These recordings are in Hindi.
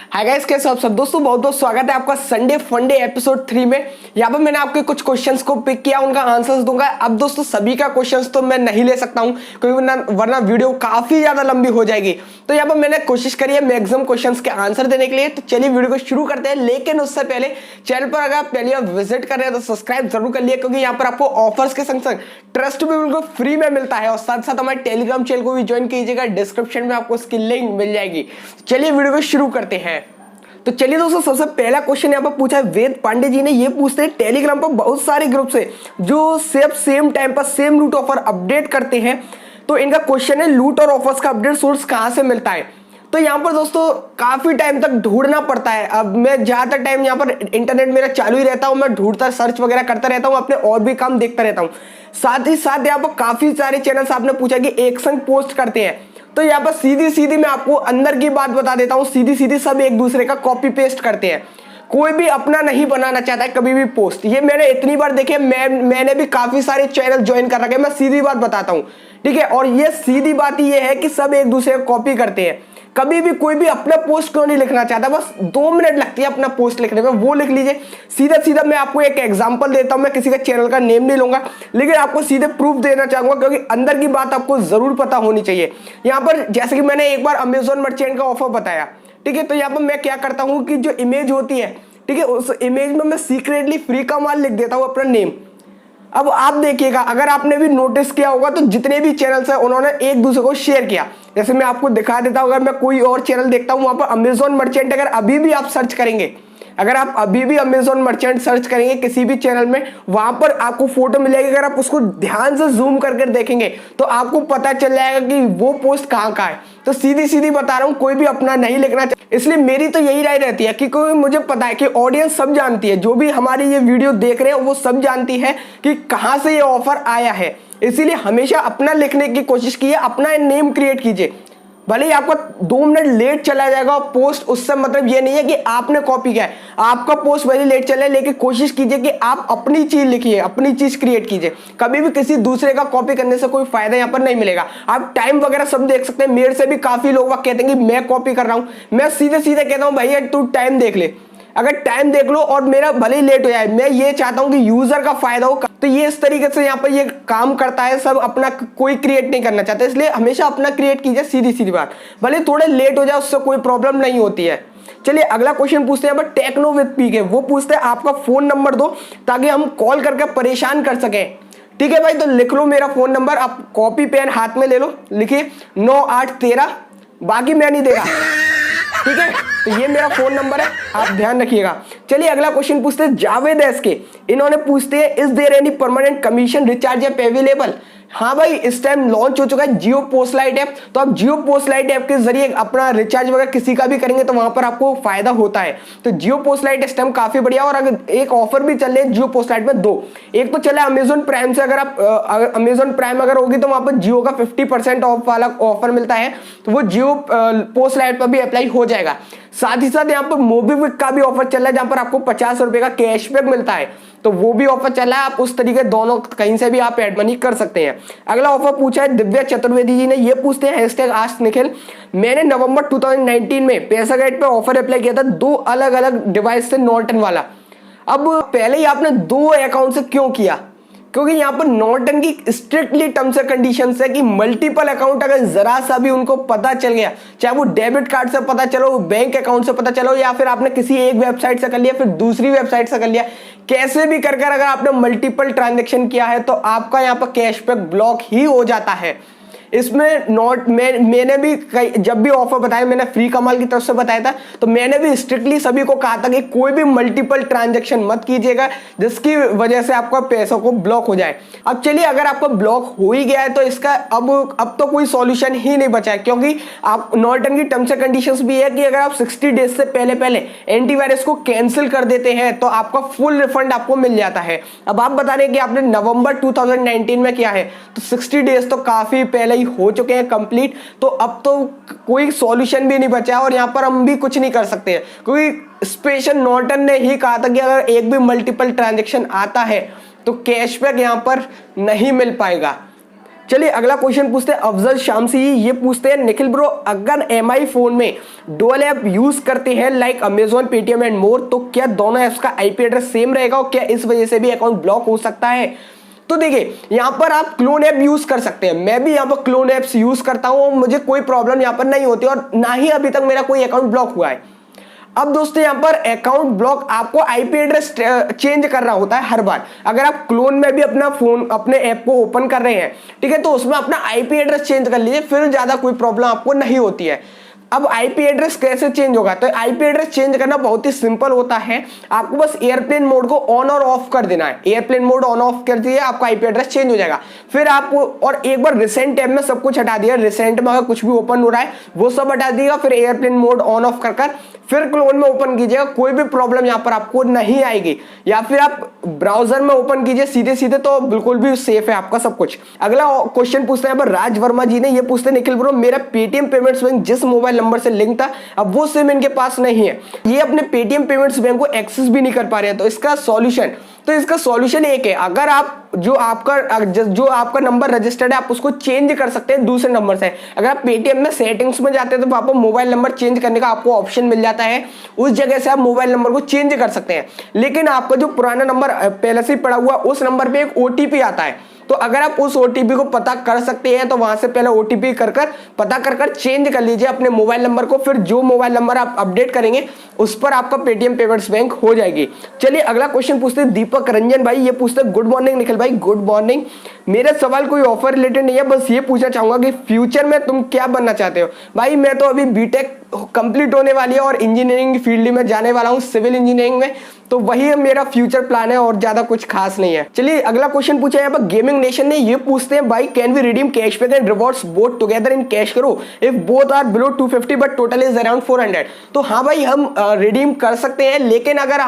हाय गाइस, कैसे आप सब दोस्तों। बहुत बहुत स्वागत है आपका संडे फंडे एपिसोड 3 में। यहाँ पर मैंने आपके कुछ क्वेश्चंस को पिक किया, उनका आंसर्स दूंगा। अब दोस्तों सभी का क्वेश्चंस तो मैं नहीं ले सकता हूँ क्योंकि वरना वीडियो काफी ज्यादा लंबी हो जाएगी। तो यहाँ पर मैंने कोशिश करी है मैक्सिमम क्वेश्चंस के आंसर देने के लिए। तो चलिए वीडियो को शुरू करते हैं, लेकिन उससे पहले चैनल पर अगर आप पहली बार विजिट कर रहे हैं तो सब्सक्राइब जरूर कर लिए, क्योंकि यहाँ पर आपको ऑफर्स के संग संग ट्रस्ट भी बिल्कुल फ्री में मिलता है। और साथ साथ हमारे टेलीग्राम चैनल को भी ज्वाइन कीजिएगा, डिस्क्रिप्शन में आपको उसकी लिंक मिल जाएगी। चलिए वीडियो को शुरू करते हैं। तो चलिए दोस्तों, सबसे पहला क्वेश्चन यहाँ पर पूछा है वेद पांडे जी ने। ये पूछते हैं टेलीग्राम पर बहुत सारे ग्रुप से जो सेम टाइम पर सेम लूट ऑफर अपडेट करते हैं। तो इनका क्वेश्चन है लूट और ऑफर्स का अपडेट सोर्स कहाँ से मिलता है। तो यहाँ पर दोस्तों काफी टाइम तक ढूंढना पड़ता है। अब मैं ज्यादातर टाइम यहाँ पर इंटरनेट मेरा चालू ही रहता हूँ, मैं ढूंढता सर्च वगैरह करता रहता हूँ, अपने और भी काम देखता रहता हूँ। साथ ही साथ यहाँ पर काफी सारे चैनल्स आपने पूछा कि एक संग पोस्ट करते हैं। तो यहाँ पर सीधी मैं आपको अंदर की बात बता देता हूँ। सीधी सब एक दूसरे का कॉपी पेस्ट करते हैं। कोई भी अपना नहीं बनाना चाहता है कभी भी पोस्ट। ये मैंने इतनी बार देखे, मैंने भी काफी सारे चैनल ज्वाइन कर रखे। मैं सीधी बात बताता हूँ, ठीक है। और ये सीधी बात ये है कि सब एक दूसरे को कॉपी करते हैं। कभी भी कोई भी अपना पोस्ट क्यों नहीं लिखना चाहता, बस 2 मिनट लगती है अपना पोस्ट लिखने में, वो लिख लीजिए। सीधा मैं आपको एक एग्जांपल देता हूं। मैं किसी का चैनल का नेम नहीं लूंगा, लेकिन आपको सीधे प्रूफ देना चाहूंगा, क्योंकि अंदर की बात आपको जरूर पता होनी चाहिए। यहाँ पर जैसे कि मैंने एक बार अमेजोन मर्चेंट का ऑफर बताया, ठीक है। तो यहाँ पर मैं क्या करता हूँ कि जो इमेज होती है, ठीक है, उस इमेज में मैं सीक्रेटली फ्री का माल लिख देता हूँ अपना नेम। अब आप देखिएगा, अगर आपने भी नोटिस किया होगा तो जितने भी चैनल्स हैं उन्होंने एक दूसरे को शेयर किया। जैसे मैं आपको दिखा देता हूं, अगर मैं कोई और चैनल देखता हूं, वहां पर अमेजोन मर्चेंट अगर अभी भी आप सर्च करेंगे, अगर आप अभी भी अमेजोन मर्चेंट सर्च करेंगे किसी भी चैनल में, वहां पर आपको फोटो मिल जाएगी। अगर आप उसको ध्यान से जूम करके देखेंगे तो आपको पता चल जाएगा कि वो पोस्ट कहां का है। तो सीधी बता रहा हूं, कोई भी अपना नहीं लिखना चाहिए। इसलिए मेरी तो यही राय रहती है कि कोई, मुझे पता है कि ऑडियंस सब जानती है, जो भी हमारी ये वीडियो देख रहे हैं वो सब जानती है कि कहां से ये ऑफर आया है। इसीलिए हमेशा अपना लिखने की कोशिश कीजिए, अपना नेम क्रिएट कीजिए। भले ही आपका 2 मिनट लेट चला जाएगा पोस्ट, उससे मतलब ये नहीं है कि आपने कॉपी किया है। आपका पोस्ट भले लेट चले, लेकिन कोशिश कीजिए कि आप अपनी चीज लिखिए, अपनी चीज क्रिएट कीजिए। कभी भी किसी दूसरे का कॉपी करने से कोई फायदा यहाँ पर नहीं मिलेगा। आप टाइम वगैरह सब देख सकते हैं। मेरे से भी काफी लोग कहते हैं कि मैं कॉपी कर रहा हूं। मैं सीधे कहता हूं भैया तू टाइम देख ले। अगर टाइम देख लो और मेरा भले ही लेट हो जाए, मैं ये चाहता हूं कि यूजर का फायदा हो। तो ये इस तरीके से यहाँ पर ये काम करता है। सब अपना कोई क्रिएट नहीं करना चाहता, इसलिए हमेशा अपना क्रिएट कीजिए। सीधी बात, भले थोड़े लेट हो जाए उससे कोई प्रॉब्लम नहीं होती है। चलिए अगला क्वेश्चन पूछते हैं टेक्नो विद पीके। वो पूछते हैं आपका फोन नंबर दो ताकि हम कॉल करके परेशान कर सकें। ठीक है भाई, तो लिख लो मेरा फोन नंबर, आप कॉपी पेन हाथ में ले लो, लिखिए 9813। बाकी मैं नहीं दे रहा, ठीक है। तो ये मेरा फोन नंबर है, आप ध्यान रखिएगा। चलिए अगला क्वेश्चन पूछते हैं जावेद एस के। इन्होंने पूछते हैं is there any permanent commission recharge app available. हाँ भाई, इस टाइम लॉन्च हो चुका है जियो पोस्ट लाइट ऐप। तो आप जियो पोस्ट लाइट ऐप के जरिए अपना रिचार्ज वगैरह किसी का भी करेंगे तो वहां पर आपको फायदा होता है। तो जियो पोस्ट लाइट इस टाइम काफी बढ़िया। और अगर एक ऑफर भी चल रहे हैं जियो पोस्ट लाइट में 2, एक तो चला अमेजोन प्राइम से। अगर आप अमेजोन प्राइम अगर होगी तो वहां पर जियो का 50% ऑफ वाला ऑफर मिलता है, तो वो जियो पोस्ट लाइट पर भी अप्लाई हो जाएगा। साथ ही साथ यहाँ पर मोबीक्विक का भी ऑफर चल रहा है, जहां पर आपको 50 रुपए का कैशबैक मिलता है। तो वो भी ऑफर चल रहा है। आप उस तरीके दोनों कहीं से भी आप एड मनी कर सकते हैं। अगला ऑफर पूछा है दिव्या चतुर्वेदी जी ने। ये पूछते हैं #AskNikhil। मैंने नवंबर 2019 में पैसा गाइड पे ऑफर अप्लाई किया था 2 अलग डिवाइस से, नॉर्टन वाला। अब पहले ही आपने 2 अकाउंट से क्यों किया? क्योंकि यहाँ पर नॉर्टन की स्ट्रिक्टली टर्म्स एंड कंडीशंस है कि मल्टीपल अकाउंट अगर जरा सा भी उनको पता चल गया, चाहे वो डेबिट कार्ड से पता चलो, बैंक अकाउंट से पता चलो, या फिर आपने किसी एक वेबसाइट से कर लिया फिर दूसरी वेबसाइट से कर लिया, कैसे भी कर अगर आपने मल्टीपल ट्रांजेक्शन किया है तो आपका यहाँ पर कैशबैक ब्लॉक ही हो जाता है। इसमें मैंने भी जब भी ऑफर बताया, मैंने फ्री कमाल की तरफ से बताया था, तो मैंने भी स्ट्रिक्टली सभी को कहा था कि कोई भी मल्टीपल ट्रांजैक्शन मत कीजिएगा जिसकी वजह से आपका पैसों को ब्लॉक हो जाए। अब चलिए, अगर आपका ब्लॉक हो ही गया है तो इसका अब तो कोई सॉल्यूशन ही नहीं बचा है, क्योंकि आप नॉर्टन की टर्म्स एंड कंडीशंस भी है कि अगर आप 60 डेज से पहले एंटीवायरस को कैंसिल कर देते हैं तो आपका फुल रिफंड आपको मिल जाता है। अब आप बता रहे हैं कि आपने नवंबर 2019 में किया है, तो 60 डेज तो काफी पहले ही हो चुके हैं कंप्लीट। तो अब तो कोई सॉल्यूशन भी नहीं बचा और यहां पर हम भी कुछ नहीं कर सकते हैं, क्योंकि स्पेशल नॉर्टन ने ही कहा था कि अगर एक भी मल्टीपल ट्रांजैक्शन आता है तो कैशबैक यहां पर नहीं मिल पाएगा। चलिए अगला क्वेश्चन पूछते हैं अफजल शामसी जी, ये पूछते हैं निखिल ब्रो, अगर एमआई फोन में डुअल ऐप यूज करते हैं like Amazon, Paytm and more, तो क्या दोनों ऐप्स का आईपी एड्रेस सेम रहेगा और क्या इस वजह से भी अकाउंट ब्लॉक हो सकता है? तो देखिए यहां पर आप क्लोन ऐप यूज कर सकते हैं, मैं भी यहां पर क्लोन ऐप्स यूज करता हूं, मुझे कोई प्रॉब्लम यहां पर नहीं होती और ना ही अभी तक मेरा कोई अकाउंट ब्लॉक हुआ है। अब दोस्तों यहां पर अकाउंट ब्लॉक आपको आईपी एड्रेस चेंज करना होता है हर बार। अगर आप क्लोन में भी अपना फोन अपने ऐप को ओपन कर रहे हैं, ठीक है, तो उसमें अपना आईपी एड्रेस चेंज कर लीजिए, फिर ज्यादा कोई प्रॉब्लम आपको नहीं होती है। अब आईपी एड्रेस कैसे चेंज होगा? तो आईपी एड्रेस चेंज करना बहुत ही सिंपल होता है, आपको बस एयरप्लेन मोड को ऑन और ऑफ कर देना है। एयरप्लेन मोड ऑन ऑफ कर दिए, आपका आईपी एड्रेस चेंज हो जाएगा। फिर आपको और एक बार रिसेंट टैब में सब कुछ हटा दिया, रिसेंट में अगर कुछ भी ओपन हो रहा है वो सब हटा दिएगा, फिर एयरप्लेन मोड ऑन ऑफ कर फिर क्लोन में ओपन कीजिएगा, कोई भी प्रॉब्लम यहां पर आपको नहीं आएगी। या फिर आप ब्राउजर में ओपन कीजिए सीधे सीधे, तो बिल्कुल भी सेफ है आपका सब कुछ। अगला क्वेश्चन पूछते हैं राज वर्मा जी ने, ये पूछते हैं निखिल ब्रो, मेरा पेटीएम पेमेंट्स बैंक जिस मोबाइल नंबर से लिंक था अब वो सिम इनके पास नहीं है, ये अपने पेटीएम पेमेंट्स बैंक को एक्सेस भी नहीं कर पा रहे हैं, तो इसका सॉल्यूशन? तो इसका सॉल्यूशन एक है, अगर आप जो आपका नंबर रजिस्टर्ड है आप उसको चेंज कर सकते हैं दूसरे नंबर से। अगर आप पेटीएम में सेटिंग्स में जाते हैं तो वहां पर मोबाइल नंबर चेंज करने का आपको ऑप्शन मिल जाता है, उस जगह से आप मोबाइल नंबर को चेंज कर सकते हैं। लेकिन आपका जो पुराना नंबर पहले से पड़ा हुआ उस नंबर पे एक ओटीपी आता है, तो अगर आप उस ओटीपी को पता कर सकते हैं तो वहां से पहले ओटीपी पता कर चेंज कर लीजिए अपने मोबाइल नंबर को, फिर जो मोबाइल नंबर आप अपडेट करेंगे उस पर आपका पेटीएम पेमेंट्स बैंक हो जाएगी। चलिए अगला क्वेश्चन पूछते हैं दीपक रंजन भाई, ये पूछते हैं गुड मॉर्निंग निखिल भाई, गुड मॉर्निंग। मेरा सवाल कोई ऑफर रिलेटेड नहीं है, बस ये पूछना चाहूंगा कि फ्यूचर में तुम क्या बनना चाहते हो? भाई मैं तो अभी बीटेक कंप्लीट होने वाली है और इंजीनियरिंग फील्ड में जाने वाला हूँ, सिविल इंजीनियरिंग में, तो वही मेरा फ्यूचर प्लान है और ज्यादा कुछ खास नहीं है। चलिए अगला क्वेश्चन पूछा है गेमिंग नेशन ने, ये पूछते हैं भाई can we redeem cashback and rewards both together in cash करो if both are below 250 but total is around 400? तो हाँ भाई हम रिडीम कर सकते हैं, लेकिन अगर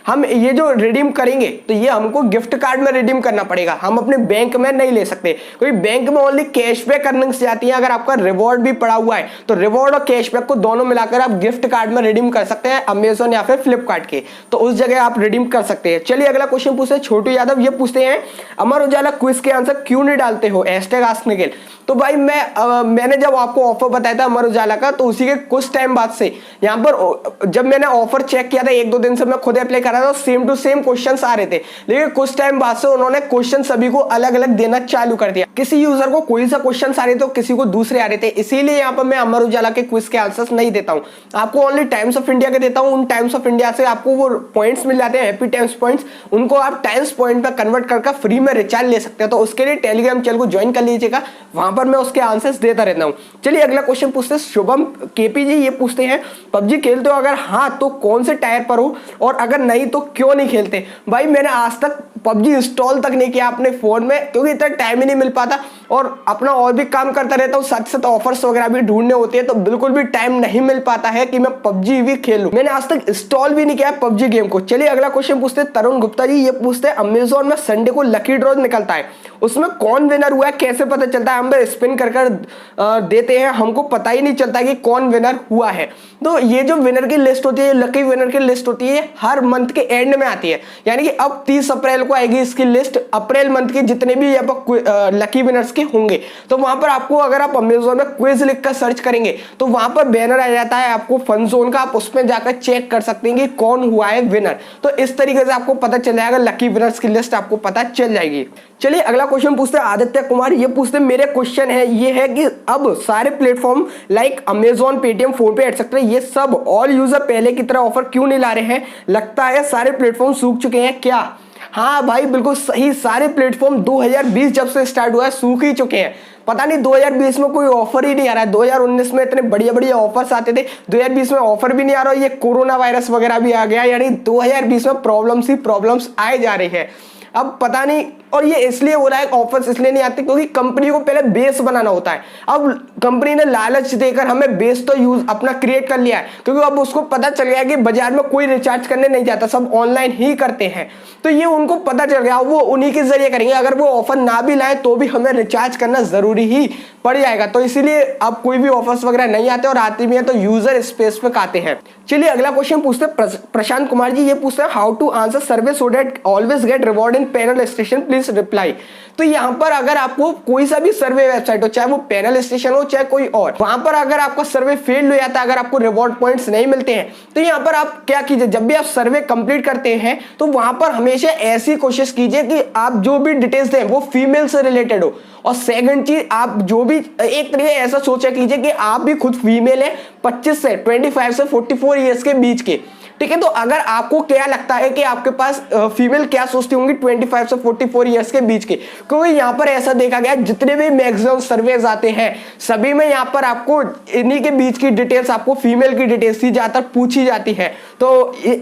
हम ये जो रिडीम करेंगे तो ये हमको गिफ्ट कार्ड में रिडीम करना पड़ेगा, हम अपने बैंक में नहीं ले सकते, क्योंकि बैंक में ओनली कैशबैक अर्निंग्स जाती है। अगर आपका रिवॉर्ड भी पड़ा हुआ है तो रिवॉर्ड और कैशबैक को दोनों मिलाकर आप गिफ्ट कार्ड में रिडीम कर सकते हैं अमेजॉन या फिर फ्लिपकार्ट के, तो उस जगह आप रिडीम कर सकते हैं। चलिए अगला क्वेश्चन पूछते हैं छोटू यादव, ये पूछते हैं अमर उजाला क्विज के आंसर क्यों नहीं डालते हो #AskNikhil? तो भाई मैंने जब आपको ऑफर बताया था अमर उजाला का, तो उसी के कुछ टाइम बाद से यहाँ पर जब मैंने ऑफर चेक किया था 1-2 दिन से मैं खुद अप्लाई कर रहा था, सेम टू सेम क्वेश्चंस आ रहे थे, लेकिन कुछ टाइम बाद से उन्होंने क्वेश्चन सभी को अलग अलग देना चालू कर दिया। किसी यूजर को कोई सा क्वेश्चन आ रहे थे, किसी को दूसरे आ रहे थे, इसीलिए यहाँ पर मैं अमर उजाला के क्विज के आंसर्स नहीं देता हूँ, आपको ओनली टाइम्स ऑफ इंडिया के देता हूँ। उन टाइम्स ऑफ इंडिया से आपको वो पॉइंट्स मिल जाते हैं, हैप्पी टाइम्स पॉइंट्स, उनको आप टाइम्स पॉइंट पर कन्वर्ट करके फ्री में रिचार्ज ले सकते हैं, तो उसके लिए टेलीग्राम चैनल को ज्वाइन कर लीजिएगा, वहां पर मैं उसके आंसर्स देता रहता हूं। चलिए अगला क्वेश्चन पूछते हैं शुभम केपी जी, ये पूछते हैं पबजी खेलते हो, अगर हाँ तो कौन से टायर पर हो और अगर नहीं तो क्यों नहीं खेलते? भाई मैंने आज तक पबजी इंस्टॉल तक नहीं किया अपने फोन में, क्योंकि इतना टाइम ही नहीं मिल पाता और अपना और भी काम करता रहता हूँ, साथ साथ ऑफर्स वगैरह भी ढूंढने होते हैं, तो बिल्कुल भी टाइम नहीं मिल पाता है कि मैं पबजी भी खेलूं। मैंने आज तक इंस्टॉल भी नहीं किया पबजी गेम को। चलिए अगला क्वेश्चन पूछते हैं तरुण गुप्ता जी, ये पूछते हैं अमेजोन में संडे को लकी ड्रॉ निकलता है, उसमें कौन विनर हुआ है कैसे पता चलता है? हम स्पिन कर देते हैं, हमको पता ही नहीं चलता कि कौन विनर हुआ है। तो ये जो विनर की लिस्ट होती है, लकी विनर की लिस्ट होती है, हर मंथ के एंड में आती है, यानी कि अब 30 अप्रैल को आएगी इसकी लिस्ट, अप्रैल मंथ के जितने भी लकी विनर्स के होंगे, तो वहां पर आपको अगर आप अमेजोन में क्विज लिखकर सर्च करेंगे तो वहां पर बैनर आ जाता है आपको फन जोन का, आप उसमें जाकर चेक कर सकते हैं कि कौन हुआ है विनर। तो इस तरीके से आपको पता चल जाएगा, लकी विनर्स की लिस्ट आपको पता चल जाएगी। चलिए अगला क्वेश्चन पूछते हैं आदित्य कुमार, ये पूछते हैं मेरे क्वेश्चन है ये है कि अब सारे platform like Amazon, Paytm, phone पे एटसेट्रा ये सब ऑल यूजर पहले की तरह ऑफर क्यों नहीं ला रहे हैं? लगता है सारे प्लेटफॉर्म सूख चुके हैं क्या? हाँ भाई बिल्कुल सही, सारे प्लेटफॉर्म 2020 जब से स्टार्ट हुआ है सूख ही चुके हैं। पता नहीं 2020 में कोई ऑफर ही नहीं आ रहा है, 2019 में इतने बढ़िया बढ़िया ऑफर्स आते थे, 2020 में ऑफर भी नहीं आ रहा, ये कोरोना वायरस वगैरह भी आ गया, यानी 2020 में प्रॉब्लम्स ही प्रॉब्लम्स आए जा रही है। अब पता नहीं, और ये इसलिए हो रहा है, ऑफर्स इसलिए नहीं आते क्योंकि कंपनी को पहले बेस बनाना होता है। अब कंपनी ने लालच देकर हमें बेस तो यूज अपना क्रिएट कर लिया है, क्योंकि अब उसको पता चल गया कि बाजार में कोई रिचार्ज करने नहीं जाता, सब ऑनलाइन ही करते हैं, तो ये उनको पता चल गया, वो उन्हीं के जरिए करेंगे। अगर वो ऑफर ना भी लाए तो भी हमें रिचार्ज करना जरूरी ही पड़ जाएगा, तो इसीलिए अब कोई भी ऑफर्स वगैरह नहीं आते, और आते भी हैं तो यूजर स्पेसिफिक आते हैं। चलिए अगला क्वेश्चन पूछते हैं प्रशांत कुमार जी, ये पूछते हैं how to answer survey so that always get reward in panel station, please please reply. तो यहाँ पर अगर आपको कोई सा भी सर्वे वेबसाइट हो, चाहे वो पैनल स्टेशन हो चाहे कोई और, वहां पर अगर आपका सर्वे फेल हो जाता है, अगर आपको रिवॉर्ड पॉइंट्स नहीं मिलते हैं, तो यहाँ पर आप क्या कीजिए, जब भी आप सर्वे कंप्लीट करते हैं तो वहां पर हमेशा ऐसी कोशिश कीजिए कि आप जो भी डिटेल्स दें वो फीमेल से रिलेटेड हो। और सेकंड चीज, आप जो भी एक तरीके ऐसा सोचा कीजिए कि आप भी खुद फीमेल है, 25 से 25 से 44 ईयर्स के बीच के, ठीक है। तो अगर आपको क्या लगता है कि आपके पास फीमेल क्या सोचती होंगी 25 से 44 ईयर्स के बीच के, क्योंकि यहाँ पर ऐसा देखा गया जितने भी मैक्सिमम सर्वेज आते हैं सभी में यहाँ पर आपको इन्हीं के बीच की डिटेल्स, आपको फीमेल की डिटेल्स ही ज्यादातर पूछी जाती है। तो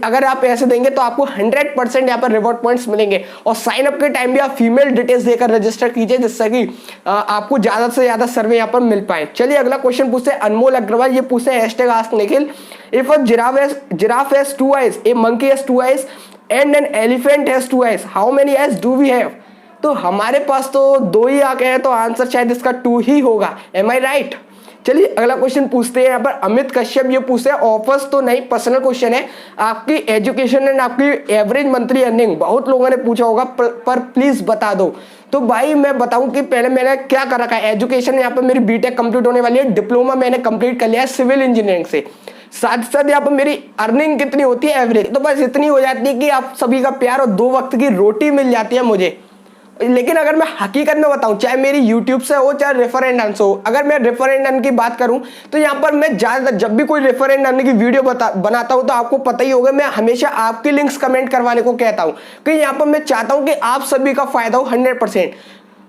अगर आप ऐसे देंगे तो आपको 100% यहाँ पर रिवॉर्ड पॉइंट्स मिलेंगे। और साइन अप के टाइम भी आप फीमेल डिटेल्स देकर रजिस्टर कीजिए, जिससे कि आपको ज्यादा से ज्यादा सर्वे यहाँ पर मिल पाए। चलिए अगला क्वेश्चन पूछते हैं अनमोल अग्रवाल, ये पूछते हैं #AskNikhil, if a giraffe has 2 eyes, a monkey has 2 eyes and an elephant has 2 eyes, how many eyes do we have? तो हमारे पास तो 2 ही आंखें हैं, तो आंसर शायद इसका 2 ही होगा। Am I right? चलिए अगला क्वेश्चन पूछते हैं यहाँ पर अमित कश्यप, ये पूछते हैं ऑफर्स तो नहीं, पर्सनल क्वेश्चन है, आपकी एजुकेशन एंड आपकी एवरेज मंथली अर्निंग बहुत लोगों ने पूछा होगा पर प्लीज बता दो। तो भाई मैं बताऊं कि पहले मैंने क्या कर रखा है, एजुकेशन यहाँ पर मेरी बीटेक कंप्लीट होने वाली है, डिप्लोमा मैंने कंप्लीट कर लिया है सिविल इंजीनियरिंग से, साथ साथ यहाँ पर मेरी अर्निंग कितनी होती है एवरेज, तो बस इतनी हो जाती है कि आप सभी का प्यार और 2 वक्त की रोटी मिल जाती है मुझे। लेकिन अगर मैं हकीकत में बताऊं, चाहे मेरी YouTube से हो चाहे रेफर एंड अर्न से हो, अगर मैं रेफर एंड अर्न की बात करूं तो यहाँ पर मैं ज्यादातर जब भी कोई रेफर एंड अर्न की वीडियो बनाता हूं तो आपको पता ही होगा मैं हमेशा आपके लिंक्स कमेंट करवाने को कहता हूं, कि यहाँ पर मैं चाहता हूं कि आप सभी का फायदा हो 100%,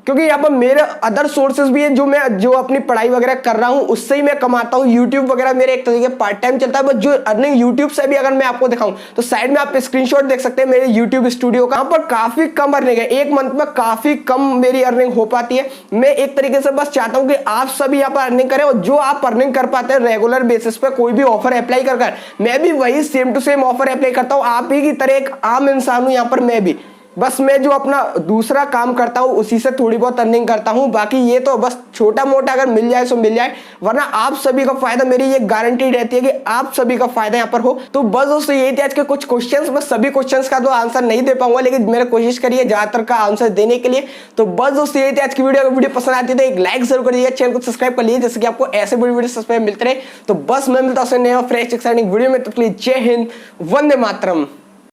क्योंकि यहाँ पर मेरे अदर सोर्सेज भी है जो अपनी पढ़ाई वगैरह कर रहा हूँ उससे ही मैं कमाता हूँ। यूट्यूब वगैरह मेरे एक तरीके पार्ट टाइम चलता है, बस जो अर्निंग यूट्यूब से भी अगर मैं आपको दिखाऊं तो साइड में आप स्क्रीनशॉट देख सकते हैं मेरे यूट्यूब स्टूडियो का, यहाँ पर काफी कम अर्निंग है, एक मंथ में काफी कम मेरी अर्निंग हो पाती है। मैं एक तरीके से बस चाहता हूँ कि आप सभी यहाँ पर अर्निंग करें, और जो आप अर्निंग कर पाते हैं रेगुलर बेसिस पे कोई भी ऑफर अप्लाई कर मैं भी वही same to same offer apply करता हूँ, आप ही की तरह एक आम इंसान हूँ यहाँ पर मैं भी, बस मैं जो अपना दूसरा काम करता हूँ उसी से थोड़ी बहुत अर्निंग करता हूँ, बाकी ये तो बस छोटा मोटा अगर मिल जाए तो मिल जाए, वरना आप सभी का फायदा, मेरी ये गारंटी रहती है कि आप सभी का फायदा यहाँ पर हो। तो बस दोस्तों यही थे आज के कुछ क्वेश्चंस, बस सभी क्वेश्चंस का तो आंसर नहीं दे पाऊंगा, लेकिन मैंने कोशिश करी है ज्यादातर का आंसर देने के लिए। तो बस दोस्तों यही थे आज की वीडियो, अगर वीडियो पसंद आती है तो एक लाइक जरूर करिए, चैनल को सब्सक्राइब कर लीजिए जैसे कि आपको ऐसे बड़ी वीडियो सब्सक्राइब मिलते रहे। तो बस मैं मिलता हूँ नए फ्रेश एक्साइटिंग वीडियो में, तो प्लीज जय हिंद, वंदे मातरम।